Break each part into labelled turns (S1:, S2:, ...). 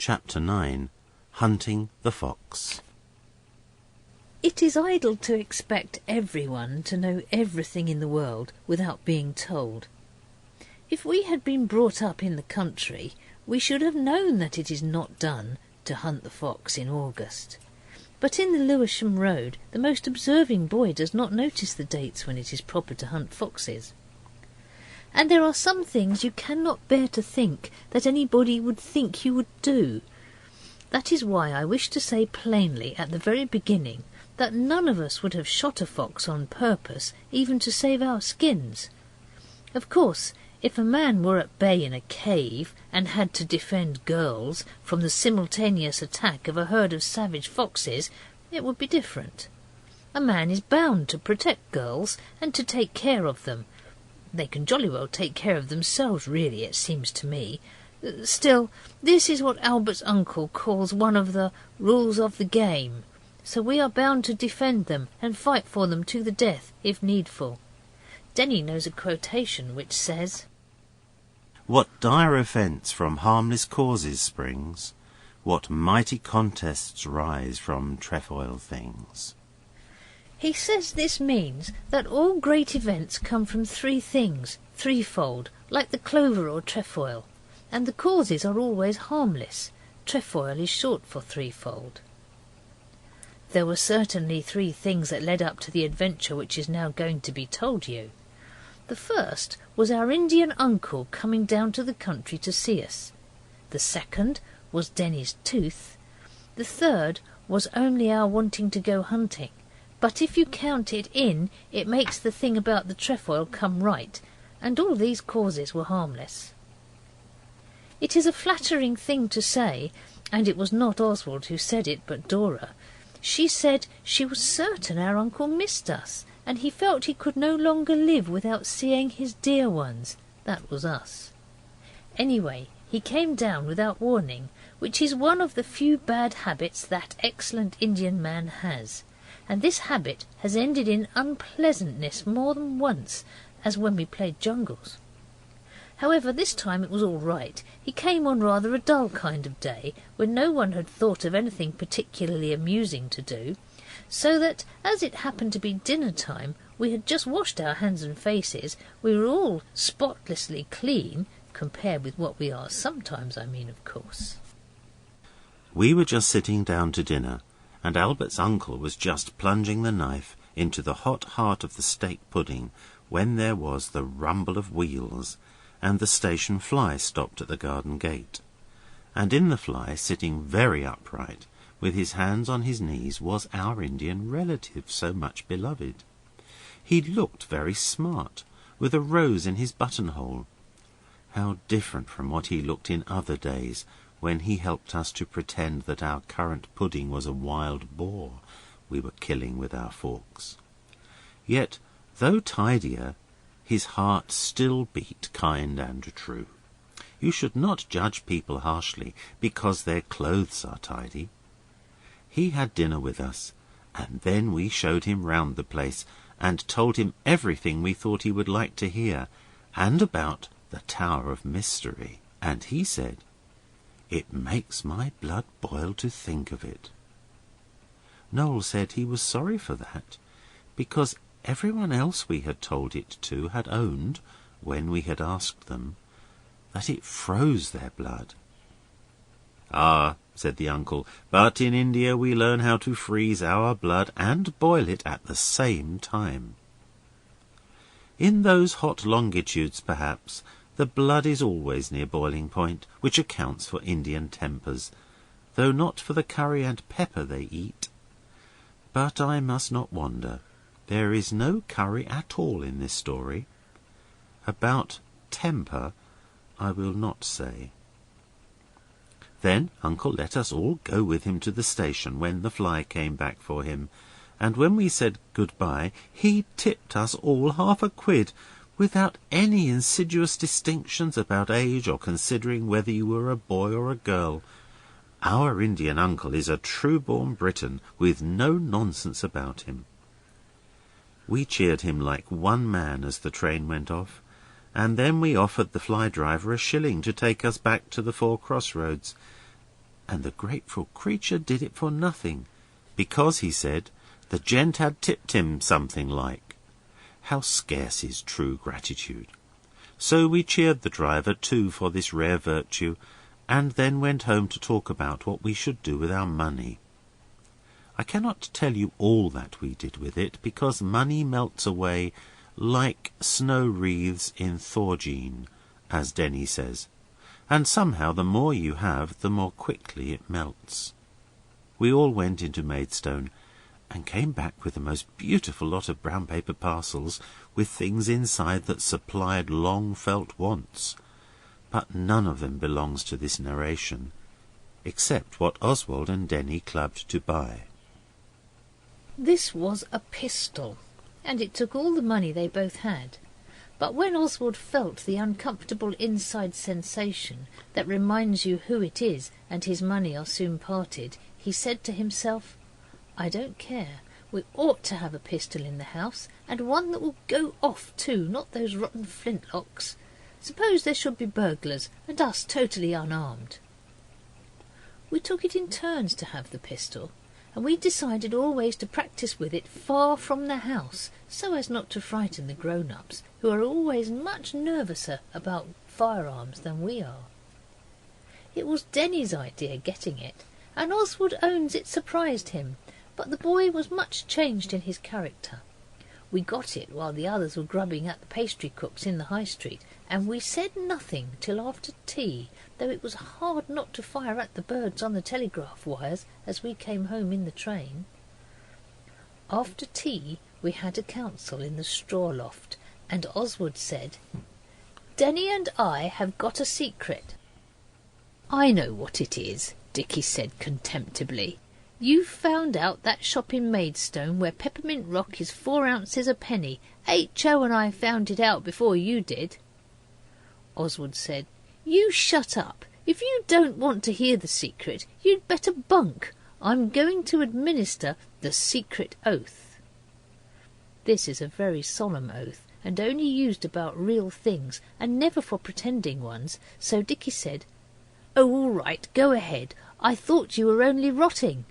S1: Chapter 9. Hunting the Fox.
S2: It is idle to expect everyone to know everything in the world without being told. If we had been brought up in the country, we should have known that it is not done to hunt the fox in August. But in the Lewisham Road, the most observing boy does not notice the dates when it is proper to hunt foxes. And there are some things you cannot bear to think that anybody would think you would do. That is why I wish to say plainly at the very beginning that none of us would have shot a fox on purpose, even to save our skins. Of course, if a man were at bay in a cave and had to defend girls from the simultaneous attack of a herd of savage foxes, it would be different. A man is bound to protect girls and to take care of them. They can jolly well take care of themselves, really, it seems to me. Still, this is what Albert's uncle calls one of the rules of the game, so we are bound to defend them and fight for them to the death, if needful. Denny knows a quotation which says,
S1: "What dire offence from harmless causes springs, what mighty contests rise from trefoil things."
S2: He says this means that all great events come from three things, threefold, like the clover or trefoil, and the causes are always harmless. Trefoil is short for threefold. There were certainly three things that led up to the adventure which is now going to be told you. The first was our Indian uncle coming down to the country to see us. The second was Denny's tooth. The third was only our wanting to go hunting. But if you count it in, it makes the thing about the trefoil come right, and all these causes were harmless. It is a flattering thing to say, and it was not Oswald who said it, but Dora. She said she was certain our uncle missed us, and he felt he could no longer live without seeing his dear ones. That was us. Anyway, he came down without warning, which is one of the few bad habits that excellent Indian man has. And this habit has ended in unpleasantness more than once, as when we played jungles. However, this time it was all right. He came on rather a dull kind of day, when no one had thought of anything particularly amusing to do, so that, as it happened to be dinner time, we had just washed our hands and faces, we were all spotlessly clean, compared with what we are sometimes, I mean, of course.
S1: We were just sitting down to dinner, and Albert's uncle was just plunging the knife into the hot heart of the steak pudding when there was the rumble of wheels, and the station fly stopped at the garden gate. And in the fly, sitting very upright, with his hands on his knees, was our Indian relative so much beloved. He looked very smart, with a rose in his buttonhole. How different from what he looked in other days, when he helped us to pretend that our currant pudding was a wild boar we were killing with our forks. Yet, though tidier, his heart still beat kind and true. You should not judge people harshly because their clothes are tidy. He had dinner with us, and then we showed him round the place and told him everything we thought he would like to hear, and about the Tower of Mystery. And he said, "It makes my blood boil to think of it." Noel said he was sorry for that, because everyone else we had told it to had owned, when we had asked them, that it froze their blood. "Ah," said the uncle, "but in India we learn how to freeze our blood and boil it at the same time. In those hot longitudes, perhaps, the blood is always near boiling point, which accounts for Indian tempers, though not for the curry and pepper they eat. But I must not wander. There is no curry at all in this story. About temper I will not say." Then Uncle let us all go with him to the station when the fly came back for him, and when we said good-bye, he tipped us all £50, without any insidious distinctions about age or considering whether you were a boy or a girl. Our Indian uncle is a true-born Briton, with no nonsense about him. We cheered him like one man as the train went off, and then we offered the fly driver £1 to take us back to the 4 crossroads. and the grateful creature did it for nothing, because, he said, the gent had tipped him something like. How scarce is true gratitude! So we cheered the driver too for this rare virtue, and then went home to talk about what we should do with our money. I cannot tell you all that we did with it, because money melts away like snow wreaths in Thorgene, as Denny says, and somehow the more you have, the more quickly it melts. We all went into Maidstone, and came back with the most beautiful lot of brown paper parcels with things inside that supplied long-felt wants, but none of them belongs to this narration, except what Oswald and Denny clubbed to buy.
S2: This was a pistol, and it took all the money they both had. But when Oswald felt the uncomfortable inside sensation that reminds you who it is and his money are soon parted, he said to himself, "I don't care. We ought to have a pistol in the house, and one that will go off too, not those rotten flintlocks. Suppose there should be burglars, and us totally unarmed." We took it in turns to have the pistol, and we decided always to practice with it far from the house, so as not to frighten the grown-ups, who are always much nervouser about firearms than we are. It was Denny's idea getting it, and Oswald owns it surprised him, but the boy was much changed in his character. We got it while the others were grubbing at the pastry cook's in the High Street, and we said nothing till after tea, though it was hard not to fire at the birds on the telegraph wires as we came home in the train. After tea we had a council in the straw loft, and Oswald said, "Denny and I have got a secret." "I know what it is," Dicky said contemptibly. "You've found out that shop in Maidstone where peppermint rock is 4 ounces a penny. H.O. and I found it out before you did." Oswald said, "You shut up. If you don't want to hear the secret, you'd better bunk. I'm going to administer the secret oath." This is a very solemn oath, and only used about real things, and never for pretending ones, so Dicky said, "Oh, all right, go ahead. I thought you were only rotting."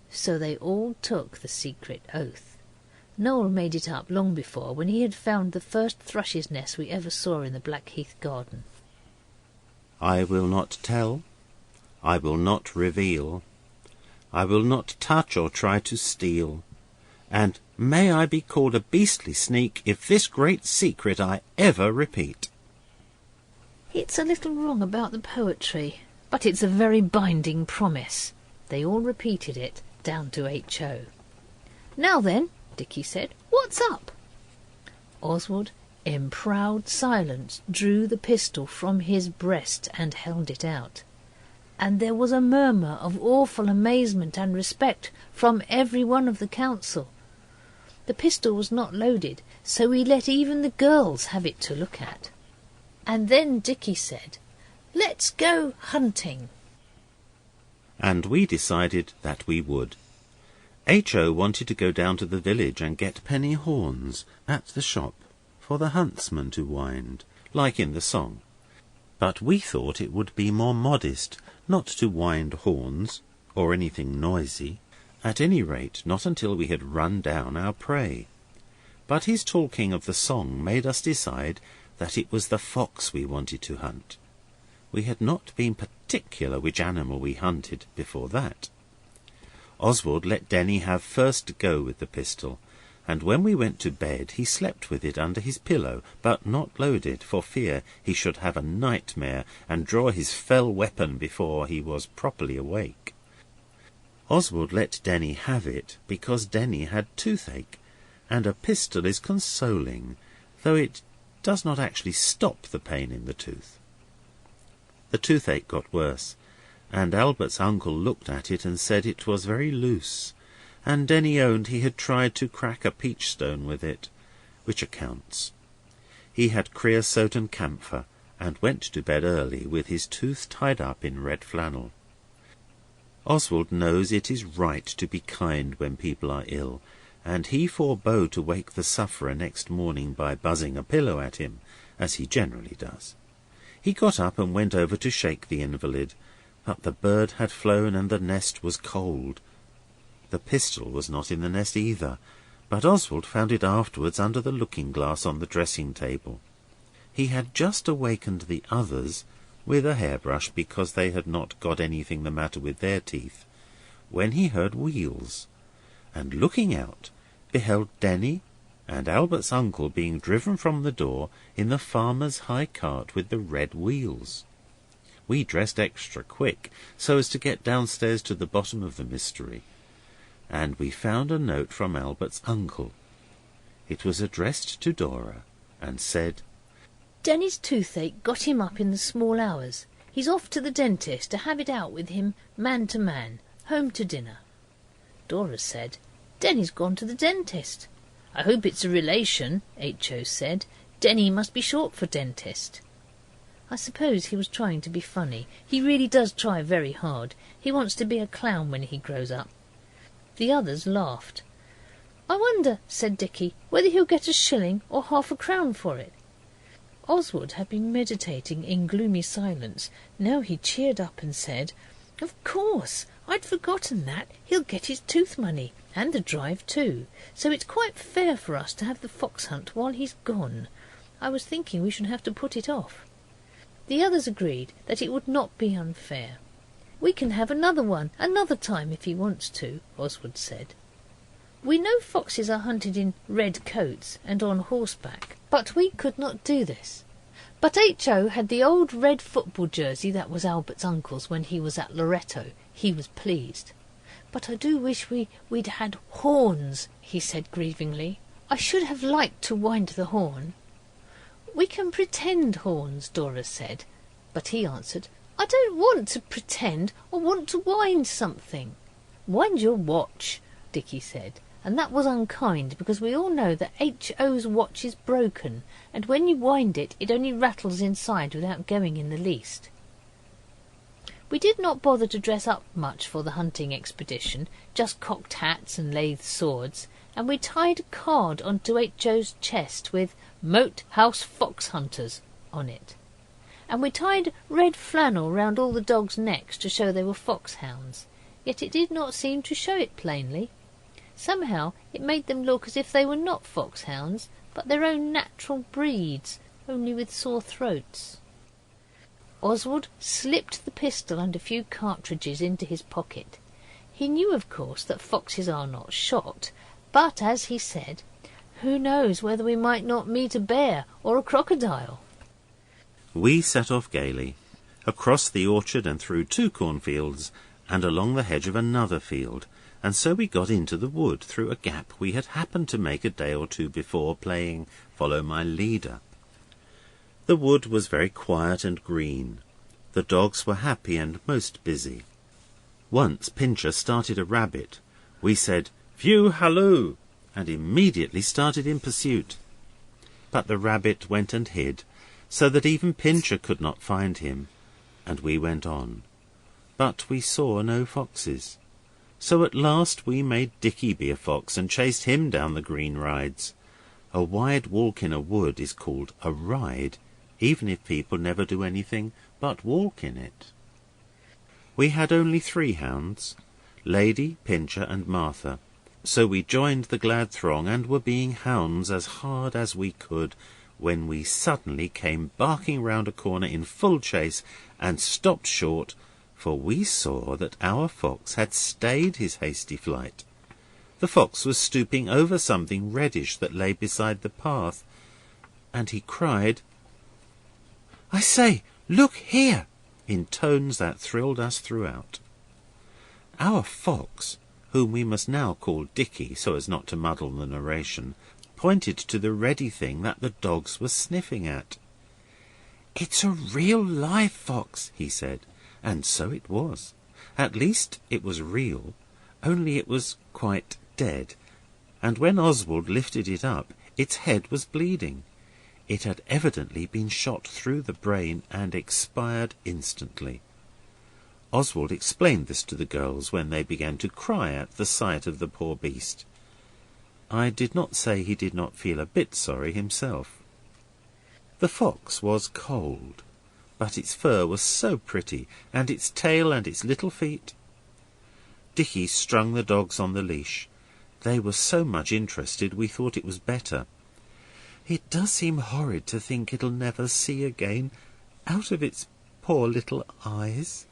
S2: So they all took the secret oath. Noel made it up long before, when he had found the first thrush's nest we ever saw in the Blackheath garden.
S1: I will not tell, I will not reveal, I will not touch or try to steal, and may I be called a beastly sneak if this great secret I ever repeat.
S2: It's a little wrong about the poetry, but it's a very binding promise. They all repeated it, down to H.O. "Now then," Dicky said, "what's up?" Oswald, in proud silence, drew the pistol from his breast and held it out. And there was a murmur of awful amazement and respect from every one of the council. The pistol was not loaded, so we let even the girls have it to look at. And then Dicky said, "Let's go hunting."
S1: And we decided that we would. H.O. wanted to go down to the village and get penny horns at the shop for the huntsman to wind, like in the song. But we thought it would be more modest not to wind horns or anything noisy, at any rate not until we had run down our prey. But his talking of the song made us decide that it was the fox we wanted to hunt. We had not been particular which animal we hunted before that. Oswald let Denny have first go with the pistol, and when we went to bed he slept with it under his pillow, but not loaded, for fear he should have a nightmare and draw his fell weapon before he was properly awake. Oswald let Denny have it because Denny had toothache, and a pistol is consoling, though it does not actually stop the pain in the tooth. The toothache got worse, and Albert's uncle looked at it and said it was very loose, and Denny owned he had tried to crack a peach stone with it, which accounts. He had creosote and camphor, and went to bed early with his tooth tied up in red flannel. Oswald knows it is right to be kind when people are ill, and he forbore to wake the sufferer next morning by buzzing a pillow at him, as he generally does. He got up and went over to shake the invalid, But the bird had flown and the nest was cold. The pistol was not in the nest either, but Oswald found it afterwards under the looking-glass on the dressing-table. He had just awakened the others with a hairbrush because they had not got anything the matter with their teeth, when he heard wheels, and looking out, beheld Denny and Albert's uncle being driven from the door in the farmer's high cart with the red wheels. We dressed extra quick, so as to get downstairs to the bottom of the mystery, and we found a note from Albert's uncle. It was addressed to Dora, and said,
S2: Denny's toothache got him up in the small hours. He's off to the dentist to have it out with him, man to man, home to dinner. Dora said, Denny's gone to the dentist. I hope it's a relation, H.O. said. Denny must be short for dentist. I suppose he was trying to be funny. He really does try very hard. He wants to be a clown when he grows up. The others laughed. I wonder, said Dicky, whether he'll get a shilling or half a crown for it. Oswald had been meditating in gloomy silence. Now he cheered up and said, Of course, I'd forgotten that. He'll get his tooth money, and the drive too. So it's quite fair for us to have the fox hunt while he's gone. I was thinking we should have to put it off. The others agreed that it would not be unfair. We can have another one, another time if he wants to, Oswald said. We know foxes are hunted in red coats and on horseback, but we could not do this. But H.O. had the old red football jersey that was Albert's uncle's when he was at Loretto. He was pleased. But I do wish we'd had horns, he said grievingly. I should have liked to wind the horn. We can pretend horns, Dora said. But he answered, I don't want to pretend. I want to wind something. Wind your watch, Dicky said. And that was unkind, because we all know that H.O.'s watch is broken, and when you wind it, it only rattles inside without going in the least. We did not bother to dress up much for the hunting expedition, just cocked hats and lathe swords, and we tied a card onto H.O.'s chest with Moat House Fox Hunters on it. And we tied red flannel round all the dogs' necks to show they were foxhounds, yet it did not seem to show it plainly. Somehow it made them look as if they were not foxhounds, but their own natural breeds, only with sore throats. Oswald slipped the pistol and a few cartridges into his pocket. He knew, of course, that foxes are not shot, but, as he said, who knows whether we might not meet a bear or a crocodile?
S1: We set off gaily, across the orchard and through 2 cornfields, and along the hedge of another field, and so we got into the wood through a gap we had happened to make a day or 2 before playing Follow My Leader. The wood was very quiet and green. The dogs were happy and most busy. Once Pincher started a rabbit. We said, View halloo, and immediately started in pursuit. But the rabbit went and hid, so that even Pincher could not find him, and we went on. But we saw no foxes. So at last we made Dicky be a fox and chased him down the green rides. A wide walk in a wood is called a ride, even if people never do anything but walk in it. We had only 3 hounds, Lady, Pincher and Martha, so we joined the glad throng and were being hounds as hard as we could, when we suddenly came barking round a corner in full chase and stopped short, for we saw that our fox had stayed his hasty flight. The fox was stooping over something reddish that lay beside the path, and he cried, I say, look here, in tones that thrilled us throughout. Our fox, whom we must now call Dicky so as not to muddle the narration, pointed to the reddy thing that the dogs were sniffing at. It's a real live fox, he said, and so it was. At least it was real, only it was quite dead, and when Oswald lifted it up, its head was bleeding. It had evidently been shot through the brain and expired instantly. Oswald explained this to the girls when they began to cry at the sight of the poor beast. I did not say he did not feel a bit sorry himself. The fox was cold, but its fur was so pretty, and its tail and its little feet. Dicky strung the dogs on the leash. They were so much interested we thought it was better. "It does seem horrid to think it'll never see again, out of its poor little eyes,"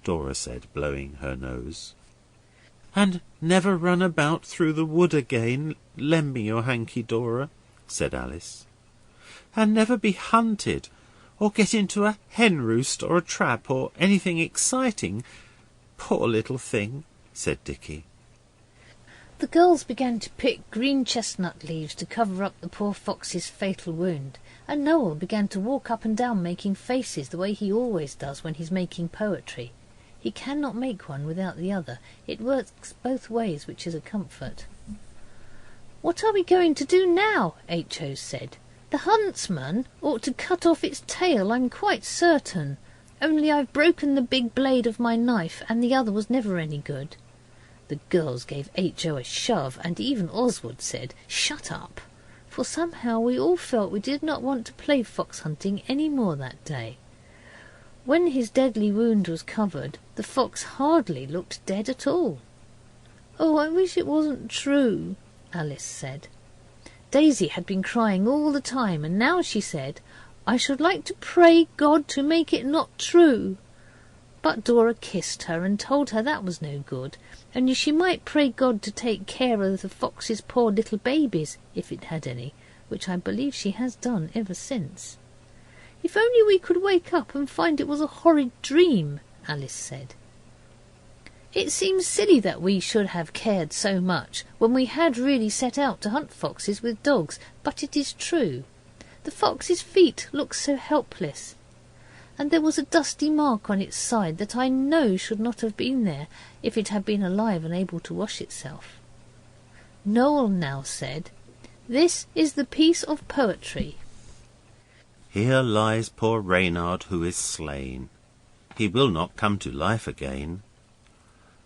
S1: Dora said, blowing her nose. "And never run about through the wood again, lend me your hanky, Dora," said Alice. "And never be hunted, or get into a hen roost or a trap or anything exciting. Poor little thing," said Dicky.
S2: The girls began to pick green chestnut leaves to cover up the poor fox's fatal wound, and Noel began to walk up and down making faces the way he always does when he's making poetry. He cannot make one without the other. It works both ways, which is a comfort. "What are we going to do now?" H.O. said. "The huntsman ought to cut off its tail, I'm quite certain. Only I've broken the big blade of my knife, and the other was never any good." The girls gave H.O. a shove, and even Oswald said, "Shut up," for somehow we all felt we did not want to play fox hunting any more that day. When his deadly wound was covered, the fox hardly looked dead at all. "Oh, I wish it wasn't true," Alice said. Daisy had been crying all the time, and now she said, "I should like to pray God to make it not true." But Dora kissed her and told her that was no good, only she might pray God to take care of the fox's poor little babies, if it had any, which I believe she has done ever since. "If only we could wake up and find it was a horrid dream," Alice said. "It seems silly that we should have cared so much when we had really set out to hunt foxes with dogs, but it is true. The fox's feet looked so helpless, and there was a dusty mark on its side that I know should not have been there if it had been alive and able to wash itself." Noel now said, "This is the piece of poetry."
S1: "Here lies poor Reynard who is slain. He will not come to life again.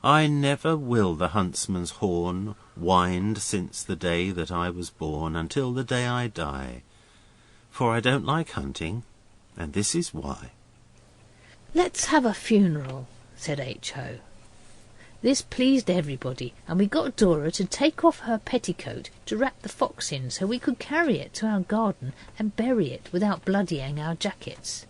S1: I never will the huntsman's horn wind since the day that I was born until the day I die. For I don't like hunting, and this is why."
S2: "Let's have a funeral," said H.O. This pleased everybody, and we got Dora to take off her petticoat to wrap the fox in so we could carry it to our garden and bury it without bloodying our jackets.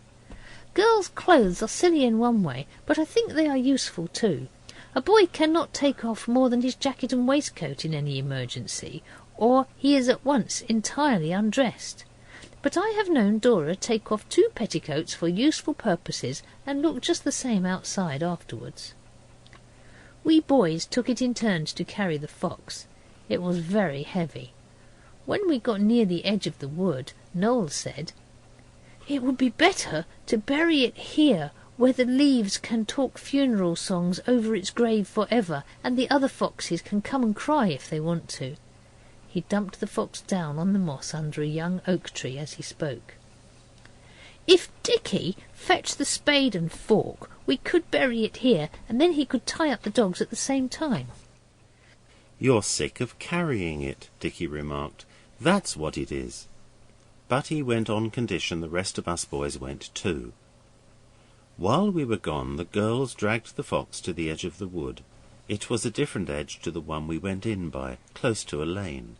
S2: Girls' clothes are silly in one way, but I think they are useful too. A boy cannot take off more than his jacket and waistcoat in any emergency, or he is at once entirely undressed. But I have known Dora take off 2 petticoats for useful purposes and look just the same outside afterwards. We boys took it in turns to carry the fox. It was very heavy. When we got near the edge of the wood, Noel said, "It would be better to bury it here, where the leaves can talk funeral songs over its grave for ever, and the other foxes can come and cry if they want to." He dumped the fox down on the moss under a young oak tree as he spoke. "If Dicky fetched the spade and fork, we could bury it here, and then he could tie up the dogs at the same time."
S1: "You're sick of carrying it," Dicky remarked. "That's what it is." But he went on condition the rest of us boys went too. While we were gone, the girls dragged the fox to the edge of the wood. It was a different edge to the one we went in by, close to a lane,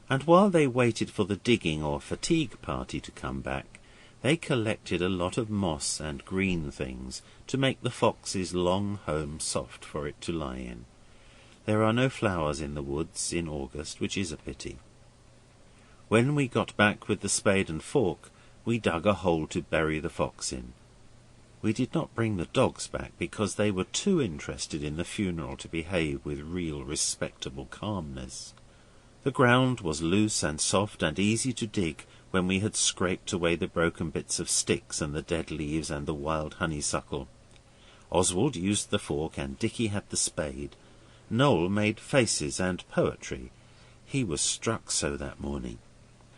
S1: and while they waited for the digging or fatigue party to come back, they collected a lot of moss and green things to make the fox's long home soft for it to lie in. There are no flowers in the woods in August, which is a pity. When we got back with the spade and fork, we dug a hole to bury the fox in. We did not bring the dogs back because they were too interested in the funeral to behave with real respectable calmness. The ground was loose and soft and easy to dig when we had scraped away the broken bits of sticks and the dead leaves and the wild honeysuckle. Oswald used the fork and Dicky had the spade. Noel made faces and poetry. He was struck so that morning.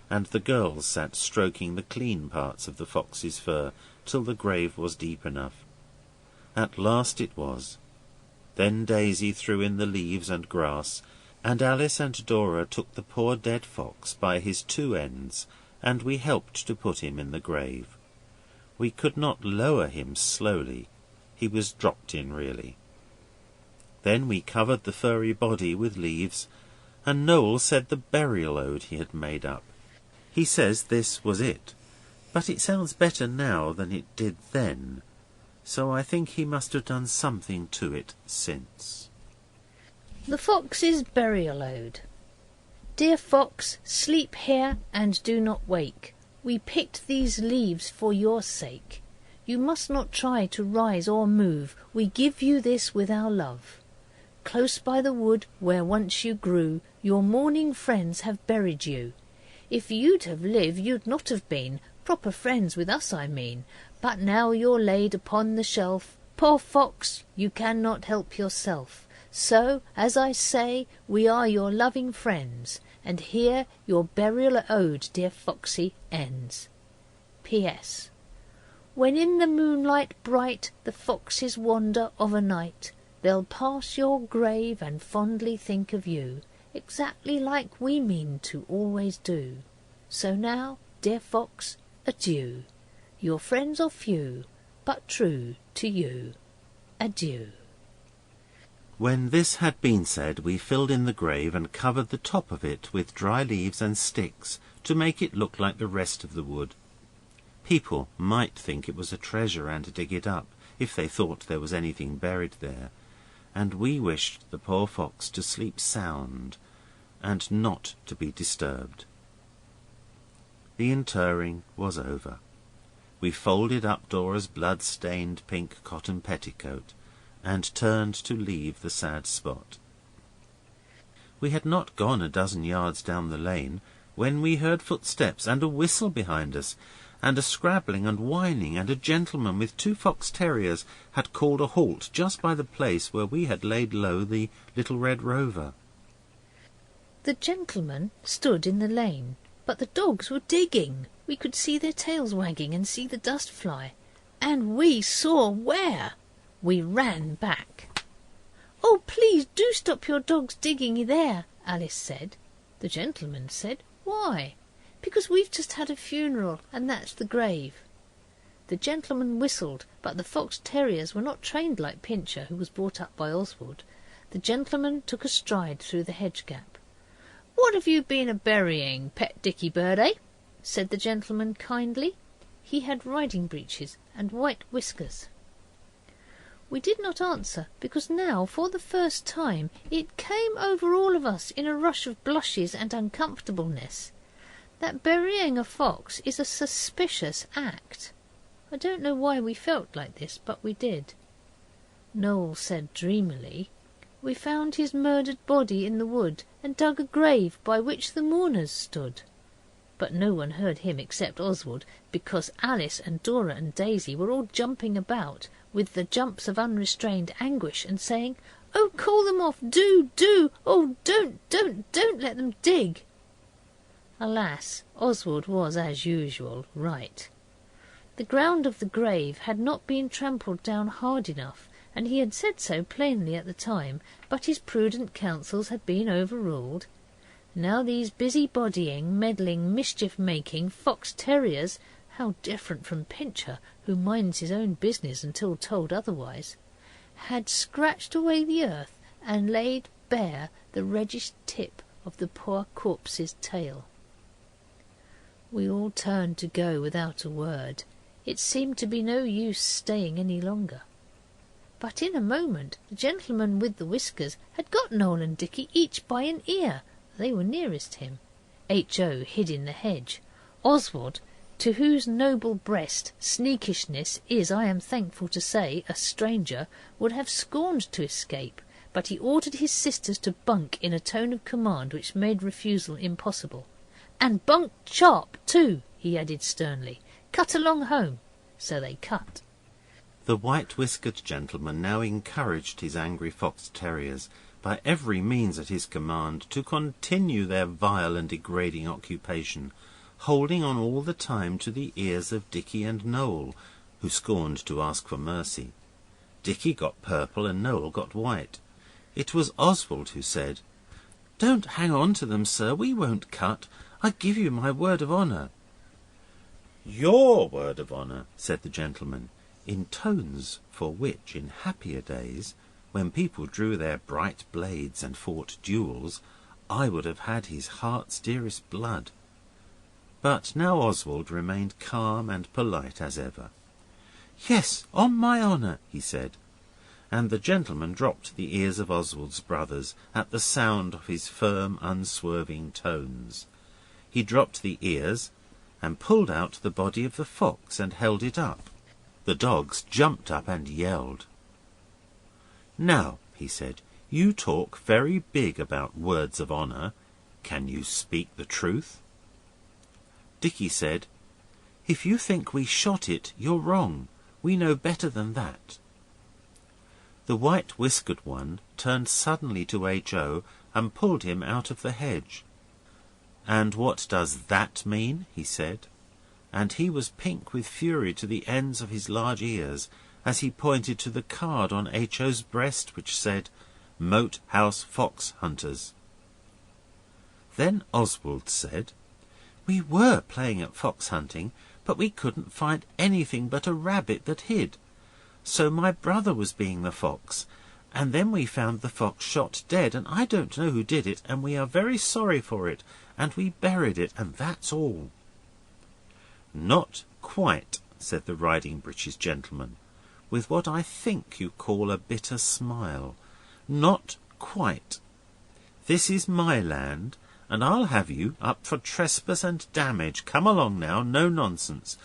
S1: And the girls sat stroking the clean parts of the fox's fur till the grave was deep enough. At last it was. Then Daisy threw in the leaves and grass, and Alice and Dora took the poor dead fox by his 2 ends, and we helped to put him in the grave. We could not lower him slowly. He was dropped in, really. Then we covered the furry body with leaves, and Noel said the burial ode he had made up. He says this was it, but it sounds better now than it did then, so I think he must have done something to it since.
S2: The Fox's Burial Ode. Dear Fox, sleep here and do not wake. We picked these leaves for your sake. You must not try to rise or move. We give you this with our love. Close by the wood where once you grew, your mourning friends have buried you. If you'd have lived, you'd not have been proper friends with us, I mean. But now you're laid upon the shelf. Poor Fox, you cannot help yourself. So, as I say, we are your loving friends, and here your burial ode, dear Foxy, ends. P.S. When in the moonlight bright the foxes wander of a night, they'll pass your grave and fondly think of you, exactly like we mean to always do. So now, dear Fox, adieu. Your friends are few, but true to you. Adieu.
S1: When this had been said, we filled in the grave and covered the top of it with dry leaves and sticks to make it look like the rest of the wood. People might think it was a treasure and dig it up, if they thought there was anything buried there, and we wished the poor fox to sleep sound and not to be disturbed. The interring was over. We folded up Dora's blood-stained pink cotton petticoat and turned to leave the sad spot. We had not gone a dozen yards down the lane when we heard footsteps and a whistle behind us, and a scrabbling and whining, and a gentleman with 2 fox terriers had called a halt just by the place where we had laid low the little red rover.
S2: The gentleman stood in the lane, but the dogs were digging. We could see their tails wagging and see the dust fly. And we saw where. We ran back. "Oh, please do stop your dogs digging there," Alice said. The gentleman said, "Why?" "Because we've just had a funeral, and that's the grave." The gentleman whistled, but the fox terriers were not trained like Pincher, who was brought up by Oswald. The gentleman took a stride through the hedge gap. "What have you been a-burying, pet Dicky bird, eh?" said the gentleman kindly. He had riding breeches and white whiskers. We did not answer, because now, for the first time, it came over all of us in a rush of blushes and uncomfortableness that burying a fox is a suspicious act. I don't know why we felt like this, but we did. Noel said dreamily, "We found his murdered body in the wood and dug a grave by which the mourners stood." But no one heard him except Oswald, because Alice and Dora and Daisy were all jumping about with the jumps of unrestrained anguish and saying, "Oh, call them off, do! Oh, don't let them dig!" Alas, Oswald was, as usual, right. The ground of the grave had not been trampled down hard enough, and he had said so plainly at the time, but his prudent counsels had been overruled. Now these busy-bodying, meddling, mischief-making fox terriers, how different from Pincher, who minds his own business until told otherwise, had scratched away the earth and laid bare the reddish tip of the poor corpse's tail. We all turned to go without a word. It seemed to be no use staying any longer. But in a moment the gentleman with the whiskers had got Noel and Dicky each by an ear. They were nearest him. H.O. hid in the hedge. Oswald, to whose noble breast sneakishness is, I am thankful to say, a stranger, would have scorned to escape, but he ordered his sisters to bunk in a tone of command which made refusal impossible. "And bunk sharp, too," he added sternly. "Cut along home." So they cut.
S1: The white-whiskered gentleman now encouraged his angry fox terriers by every means at his command to continue their vile and degrading occupation, holding on all the time to the ears of Dicky and Noel, who scorned to ask for mercy. Dicky got purple and Noel got white. It was Oswald who said, "Don't hang on to them, sir, we won't cut. I give you my word of honour." Your word of honour, said the gentleman, in tones for which, in happier days, when people drew their bright blades and fought duels, I would have had his heart's dearest blood. But now Oswald remained calm and polite as ever. Yes, on my honour, he said, and the gentleman dropped the ears of Oswald's brothers at the sound of his firm, unswerving tones. He dropped the ears and pulled out the body of the fox and held it up. The dogs jumped up and yelled. Now, he said, you talk very big about words of honour. Can you speak the truth? Dicky said, if you think we shot it, you're wrong. We know better than that. The white-whiskered one turned suddenly to H.O. and pulled him out of the hedge. And what does that mean? He said, and he was pink with fury to the ends of his large ears as he pointed to the card on H.O.'s breast which said, Moat House Fox Hunters. Then Oswald said, we were playing at fox hunting, but we couldn't find anything but a rabbit that hid. So my brother was being the fox, and then we found the fox shot dead, and I don't know who did it, and we are very sorry for it, and we buried it, and that's all. Not quite, said the riding breeches gentleman, with what I think you call a bitter smile. Not quite. This is my land, and I'll have you up for trespass and damage. Come along now, no nonsense.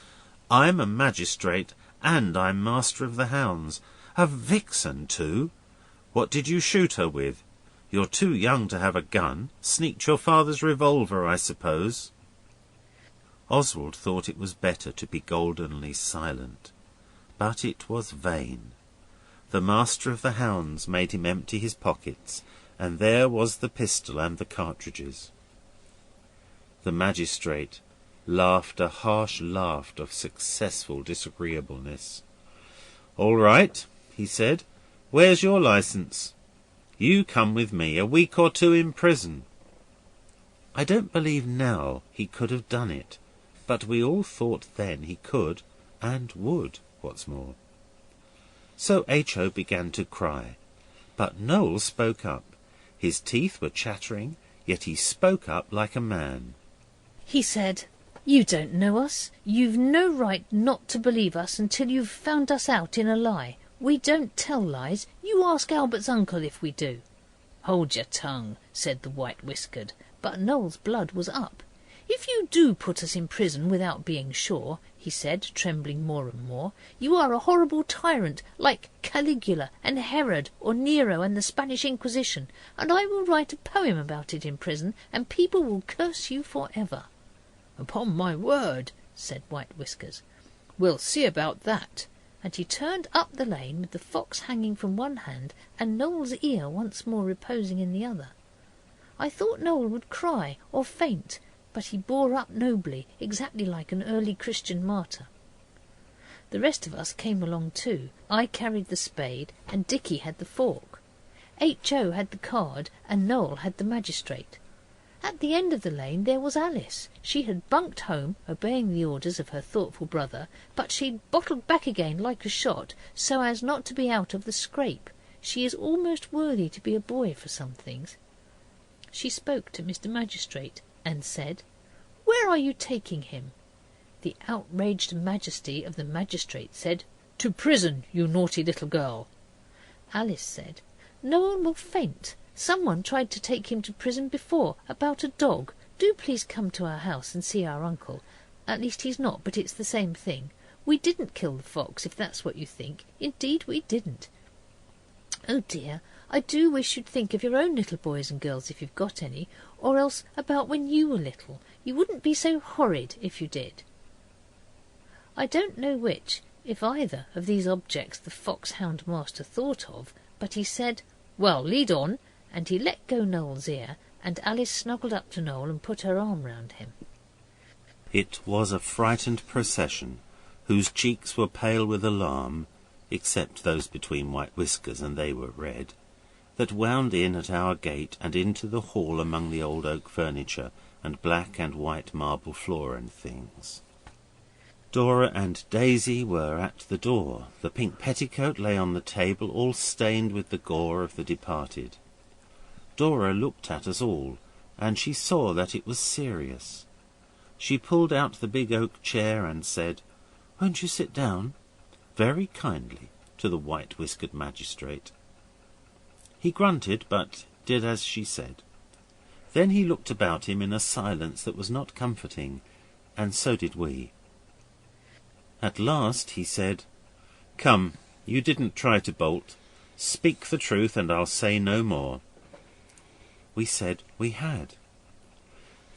S1: I'm a magistrate, and I'm master of the hounds. A vixen, too. What did you shoot her with? You're too young to have a gun. Sneaked your father's revolver, I suppose. Oswald thought it was better to be goldenly silent, but it was vain. The master of the hounds made him empty his pockets, and there was the pistol and the cartridges. The magistrate laughed a harsh laugh of successful disagreeableness. All right, he said. Where's your licence? You come with me. A week or two in prison. I don't believe now he could have done it, but we all thought then he could and would, what's more. So H.O. began to cry, but Noel spoke up. His teeth were chattering, yet he spoke up like a man.
S2: He said, you don't know us. You've no right not to believe us until you've found us out in a lie. We don't tell lies. You ask Albert's uncle if we do. Hold your tongue, said the white-whiskered, but Noel's blood was up. If you do put us in prison without being sure, he said, trembling more and more, you are a horrible tyrant, like Caligula and Herod or Nero and the Spanish Inquisition, and I will write a poem about it in prison, and people will curse you for ever. Upon my word, said White Whiskers. We'll see about that. And he turned up the lane with the fox hanging from one hand and Noel's ear once more reposing in the other. I thought Noel would cry or faint, but he bore up nobly, exactly like an early Christian martyr. The rest of us came along too. I carried the spade and Dicky had the fork. H.O. had the card and Noel had the magistrate. At the end of the lane there was Alice. She had bunked home, obeying the orders of her thoughtful brother, but she'd bottled back again like a shot, so as not to be out of the scrape. She is almost worthy to be a boy for some things. She spoke to Mr. Magistrate and said, "Where are you taking him?" The outraged majesty of the magistrate said, "To prison, you naughty little girl." Alice said, "Noel will faint. Someone tried to take him to prison before, about a dog. Do please come to our house and see our uncle. At least he's not, but it's the same thing. We didn't kill the fox, if that's what you think. Indeed we didn't. Oh dear, I do wish you'd think of your own little boys and girls if you've got any, or else about when you were little. You wouldn't be so horrid if you did." I don't know which, if either, of these objects the foxhound master thought of, but he said, "Well, lead on," and he let go Noel's ear, and Alice snuggled up to Noel and put her arm round him.
S1: It was a frightened procession, whose cheeks were pale with alarm, except those between White Whiskers, and they were red, that wound in at our gate and into the hall among the old oak furniture and black and white marble floor and things. Dora and Daisy were at the door. The pink petticoat lay on the table, all stained with the gore of the departed. Dora looked at us all, and she saw that it was serious. She pulled out the big oak chair and said, "Won't you sit down?" very kindly to the white-whiskered magistrate. He grunted, but did as she said. Then he looked about him in a silence that was not comforting, and so did we. At last he said, "Come, you didn't try to bolt. Speak the truth, and I'll say no more." We said we had.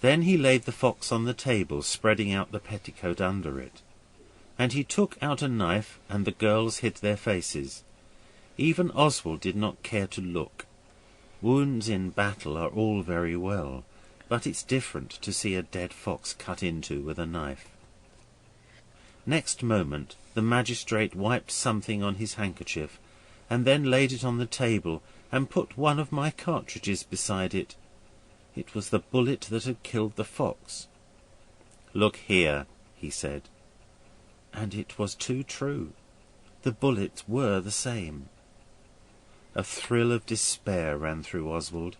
S1: Then he laid the fox on the table, spreading out the petticoat under it. And he took out a knife, and the girls hid their faces. Even Oswald did not care to look. Wounds in battle are all very well, but it's different to see a dead fox cut into with a knife. Next moment the magistrate wiped something on his handkerchief, and then laid it on the table and put one of my cartridges beside it. It was the bullet that had killed the fox. "Look here," he said. And it was too true. The bullets were the same. A thrill of despair ran through Oswald.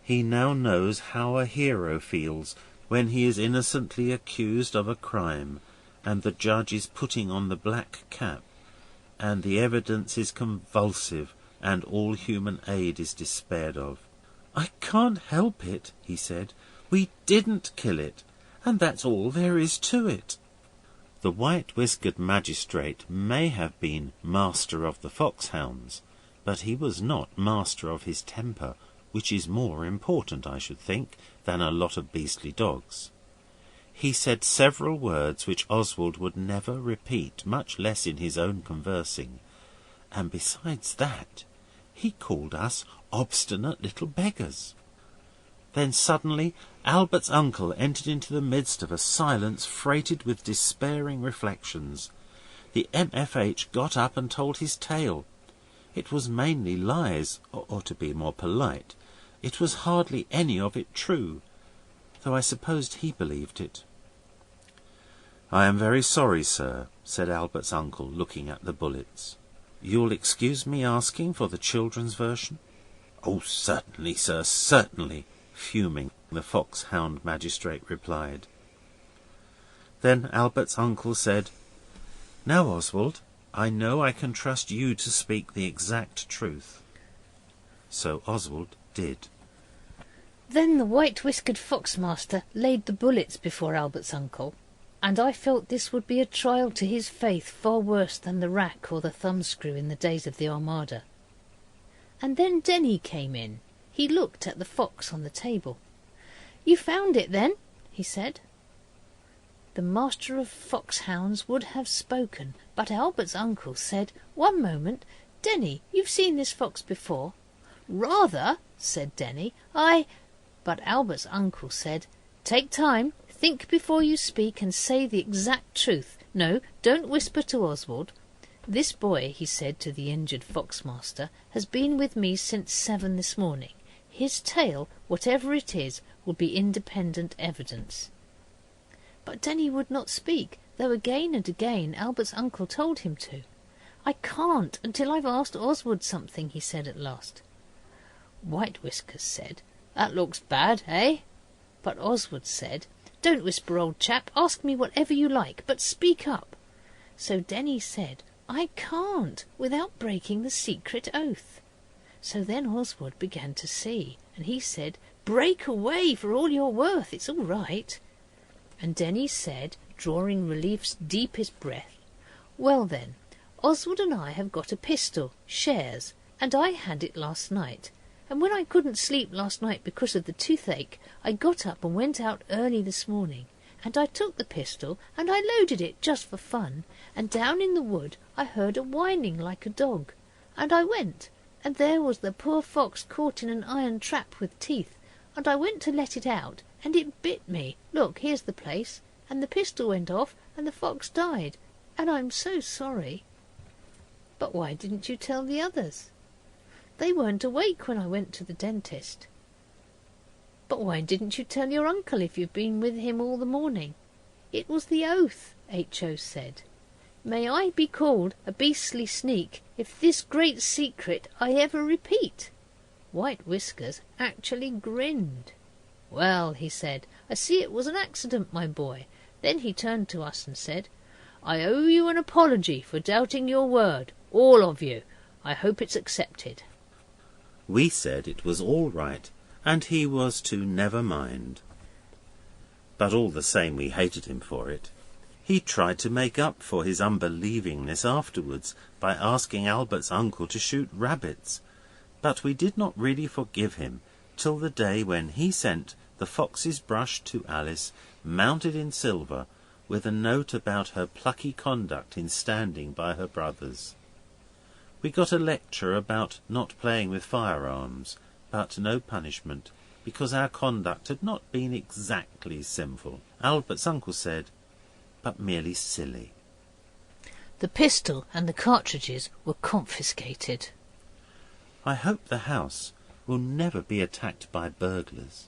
S1: He now knows how a hero feels when he is innocently accused of a crime, and the judge is putting on the black cap, and the evidence is convulsive, and all human aid is despaired of. "I can't help it," he said. "We didn't kill it, and that's all there is to it." The white-whiskered magistrate may have been master of the foxhounds, but he was not master of his temper, which is more important, I should think, than a lot of beastly dogs. He said several words which Oswald would never repeat, much less in his own conversing, and besides that, he called us obstinate little beggars. Then suddenly Albert's uncle entered into the midst of a silence freighted with despairing reflections. The MFH got up and told his tale. It was mainly lies, or to be more polite, it was hardly any of it true, though I supposed he believed it. "I am very sorry, sir," said Albert's uncle, looking at the bullets. "You'll excuse me asking for the children's version?" "Oh, certainly, sir, certainly," fuming, the foxhound magistrate replied. Then Albert's uncle said, "Now, Oswald, I know I can trust you to speak the exact truth." So Oswald did.
S2: Then the white-whiskered foxmaster laid the bullets before Albert's uncle, and I felt this would be a trial to his faith far worse than the rack or the thumbscrew in the days of the Armada. And then Denny came in. He looked at the fox on the table. "You found it, then?" he said. The master of foxhounds would have spoken, but Albert's uncle said, "One moment. Denny, you've seen this fox before?" "Rather," said Denny. But Albert's uncle said, "Take time, think before you speak, and say the exact truth. No, don't whisper to Oswald. This boy," he said to the injured foxmaster, "has been with me since 7 this morning. His tale, whatever it is, will be independent evidence." But Denny would not speak, though again and again Albert's uncle told him to. "I can't until I've asked Oswald something," he said at last. White Whiskers said, "That looks bad, eh?" But Oswald said, "Don't whisper, old chap. Ask me whatever you like, but speak up." So Denny said, "I can't without breaking the secret oath." So then Oswald began to see, and he said, "Break away for all you're worth. It's all right." And Denny said, drawing relief's deepest breath, "Well then, Oswald and I have got a pistol, shares, and I had it last night. And when I couldn't sleep last night because of the toothache, I got up and went out early this morning, and I took the pistol and I loaded it just for fun, and down in the wood I heard a whining like a dog, and I went, and there was the poor fox caught in an iron trap with teeth, and I went to let it out, and it bit me. Look, here's the place, and the pistol went off, and the fox died, and I'm so sorry." "But why didn't you tell the others?" "They weren't awake when I went to the dentist." "But why didn't you tell your uncle if you've been with him all the morning?" It was the oath, H.O. said. May I be called a beastly sneak if this great secret I ever repeat. White Whiskers actually grinned. Well, he said, I see it was an accident, my boy. Then he turned to us and said, I owe you an apology for doubting your word, all of you. I hope it's accepted.
S1: We said it was all right, and he was to never mind. But all the same we hated him for it. He tried to make up for his unbelievingness afterwards by asking Albert's uncle to shoot rabbits, but we did not really forgive him till the day when he sent the fox's brush to Alice, mounted in silver, with a note about her plucky conduct in standing by her brothers. We got a lecture about not playing with firearms, but no punishment, because our conduct had not been exactly sinful. Albert's uncle said, but merely silly.
S2: The pistol and the cartridges were confiscated.
S1: I hope the house will never be attacked by burglars.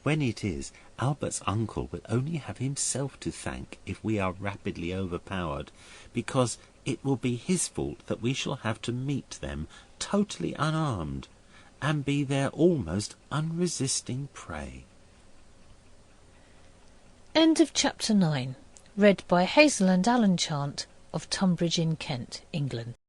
S1: When it is, Albert's uncle will only have himself to thank if we are rapidly overpowered, because it will be his fault that we shall have to meet them totally unarmed and be their almost unresisting prey.
S2: End of chapter 9. Read by Hazel and Alan Chant of Tunbridge in Kent, England.